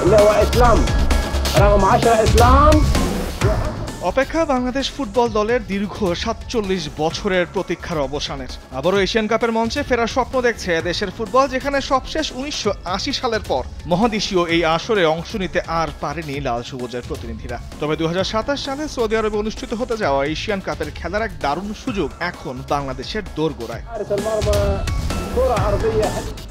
اللي هو اسلام رقم 10 اسلام। অপেক্ষা বাংলাদেশ ফুটবল দলের দীর্ঘ ৪৭ বছরের প্রতীক্ষার অবসানের। আবারও এশিয়ান কাপের মঞ্চে ফেরার স্বপ্ন দেখছে দেশের ফুটবল, যেখানে সবশেষ ১৯৮০ সালের পর মহাদেশীয় এই আসরে অংশ নিতে আর পারেনি লাল সবুজের প্রতিনিধিরা। তবে ২০২৭ সালে সৌদি আরবে অনুষ্ঠিত হতে যাওয়া এশিয়ান কাপের খেলার এক দারুণ সুযোগ এখন বাংলাদেশের দোরগোড়ায়।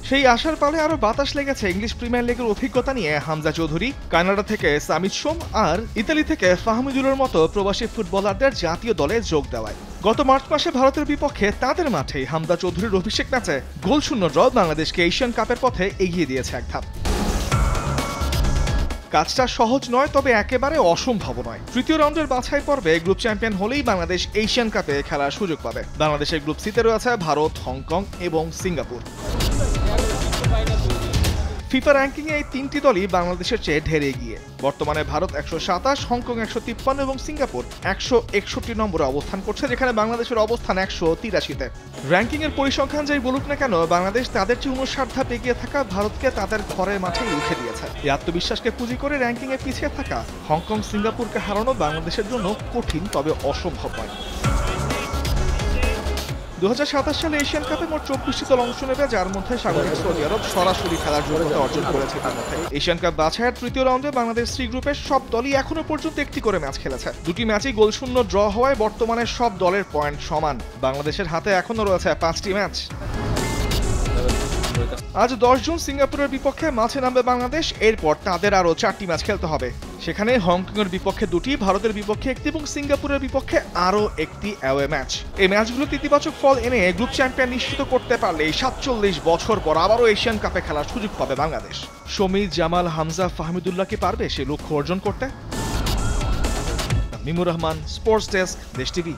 সেই আশার পালে আরো বাতাস লেগেছে ইংলিশ প্রিমিয়ার লিগের অভিজ্ঞতা নিয়ে হামজা চৌধুরী, কানাডা থেকে সামিদ সোম আর ইতালি থেকে ফাহমিদুলের মতো প্রবাসী ফুটবলারদের জাতীয় দলে যোগ দেওয়ায়। গত মার্চ মাসে ভারতের বিপক্ষে তাদের মাঠেই হামজা চৌধুরীর অভিষেক ম্যাচে গোলশূন্য ড্র বাংলাদেশকে এশিয়ান কাপের পথে এগিয়ে দিয়েছে এক ধাপ। কাজটা সহজ নয়, তবে একেবারে অসম্ভব নয়। তৃতীয় রাউন্ডের বাছাই পর্বে গ্রুপ চ্যাম্পিয়ন হলেই বাংলাদেশ এশিয়ান কাপে খেলার সুযোগ পাবে। বাংলাদেশের গ্রুপ সিতে রয়েছে ভারত, হংকং এবং সিঙ্গাপুর। ফিফা র্যাঙ্কিংয়ে এই তিনটি দলই বাংলাদেশের চেয়ে ঢের এগিয়ে। বর্তমানে ভারত ১২৭, হংকং ১৫৩ এবং সিঙ্গাপুর ১৬১ নম্বরে অবস্থান করছে, যেখানে বাংলাদেশের অবস্থান ১৮৩তে। র্যাঙ্কিংয়ের পরিসংখ্যান যাই বলুক না কেন, বাংলাদেশ তাদের চেয়ে ৫৯ ধাপ এগিয়ে থাকা ভারতকে তাদের ঘরের মাঠেই উঠে দিয়েছে। এই আত্মবিশ্বাসকে পুঁজি করে র্যাঙ্কিংয়ে পিছিয়ে থাকা হংকং, সিঙ্গাপুরকে হারানো বাংলাদেশের জন্য কঠিন তবে অসম্ভব নয়। ২০২৭ সালে এশিয়ান কাপে মোট ২৪টি দল অংশ নেবে, যার মধ্যে স্বাগতিক সৌদি আরব সরাসরি খেলার যোগ্যতা অর্জন করেছে। তার মধ্যে এশিয়ান কাপ বাছাইয়ের তৃতীয় রাউন্ডে বাংলাদেশ সি গ্রুপের সব দলই এখনো পর্যন্ত একটি করে ম্যাচ খেলেছে। দুটি ম্যাচই গোলশূন্য ড্র হওয়ায় বর্তমানে সব দলের পয়েন্ট সমান। বাংলাদেশের হাতে এখনো রয়েছে 5টি ম্যাচ। আজ ১০ জুন সিঙ্গাপুরের বিপক্ষে মাঠে নামবে বাংলাদেশ। এরপর তাদের আরও 4টি ম্যাচ খেলতে হবে। সেখানে হংকংয়ের বিপক্ষে 2টি, ভারতের বিপক্ষে 1টি এবং সিঙ্গাপুরের বিপক্ষে আরও 1টি অ্যাওয়ে ম্যাচ। এই ম্যাচগুলোতে ইতিবাচক ফল এনে গ্রুপ চ্যাম্পিয়ন নিশ্চিত করতে পারলে ৪৭ বছর পর আবারও এশিয়ান কাপে খেলার সুযোগ পাবে বাংলাদেশ। শমী, জামাল, হামজা, ফাহমিদুল্লাহ কি পারবে সে লক্ষ্য অর্জন করতে? মিমুর রহমান, স্পোর্টস ডেস্ক, দেশ টিভি।